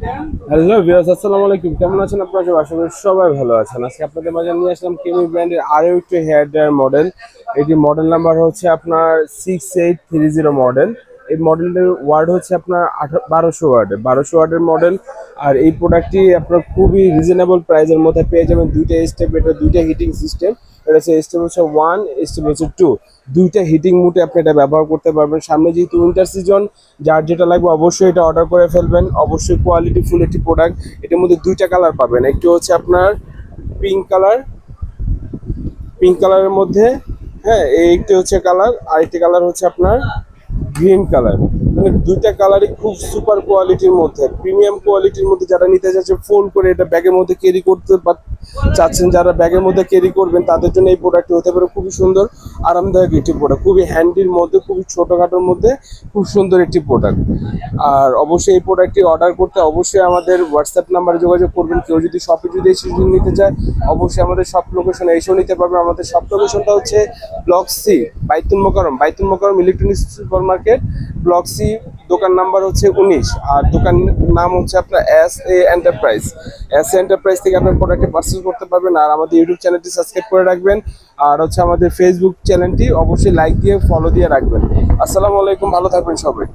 Hello viewers, আসসালামু আলাইকুম। কেমন আছেন আপনারা? সবাই আশা করি সবাই ভালো আছেন। আজকে আপনাদের মাঝে নিয়ে আসলাম কেমি ব্র্যান্ডের আরও একটু হেয়ার ড্রায়ার মডেল। এটি মডেল নাম্বার হচ্ছে আপনার 6830 মডেল। এই মডেলটির ওয়ার্ড হচ্ছে আপনার 1200 ওয়ার্ডের মডেল। আর এই প্রোডাক্টটি আপনার খুবই রিজনেবল প্রাইসের মধ্যে পেয়ে যাবেন। দুইটা স্টেপ, এটা দুইটা হিটিং সিস্টেম। এটা হচ্ছে স্টেপ হচ্ছে 1, স্টেপ হচ্ছে 2। দুইটা হিটিং মুডে আপনি এটা ব্যবহার করতে পারবেন। সামনে যেহেতু উইন্টার সিজন, যার যেটা লাগবে অবশ্যই এটা অর্ডার করে ফেলবেন। অবশ্যই কোয়ালিটি ফুল একটি প্রোডাক্ট। এটার মধ্যে দুইটা কালার পাবেন, একটি হচ্ছে আপনার পিঙ্ক কালার, পিঙ্ক কালারের মধ্যে, হ্যাঁ, এই একটি হচ্ছে কালার, আরেকটি কালার হচ্ছে আপনার গ্রিন কালার। মানে দুইটা কালারই খুব সুপার কোয়ালিটির মধ্যে, প্রিমিয়াম কোয়ালিটির মধ্যে। যারা নিতে চাচ্ছে ফোল্ড করে এটা ব্যাগের মধ্যে ক্যারি করতে চাচ্ছেন, যারা ব্যাগের মধ্যে ক্যারি করবেন তাদের জন্য এই প্রোডাক্টটি হতে পারে খুবই সুন্দর, আরামদায়ক একটি প্রোডাক্ট। খুবই হ্যান্ডির মধ্যে, খুবই ছোটোখাটোর মধ্যে খুব সুন্দর একটি প্রোডাক্ট। আর অবশ্যই এই প্রোডাক্টটি অর্ডার করতে অবশ্যই আমাদের হোয়াটসঅ্যাপ নাম্বারে যোগাযোগ করবেন। কেউ যদি শপে যদি এসে নিতে চায় অবশ্যই আমাদের শপ লোকেশনে এসেও নিতে পারবে। আমাদের শপ লোকেশনটা হচ্ছে block C, Baitul Mukarram electronics super market, block C, দোকান নাম্বার হচ্ছে 19। আর দোকান নাম হচ্ছে আপনার এস এ এন্টারপ্রাইজ থেকে আপনার প্রোডাক্টটি পার্সেল করতে পারবেন। আর আমাদের ইউটিউব চ্যানেলটি সাবস্ক্রাইব করে রাখবেন। আর হচ্ছে আমাদের ফেসবুক চ্যানেলটি অবশ্যই লাইক দিয়ে ফলো দিয়ে রাখবেন। আসসালামু আলাইকুম, ভালো থাকবেন সবাই।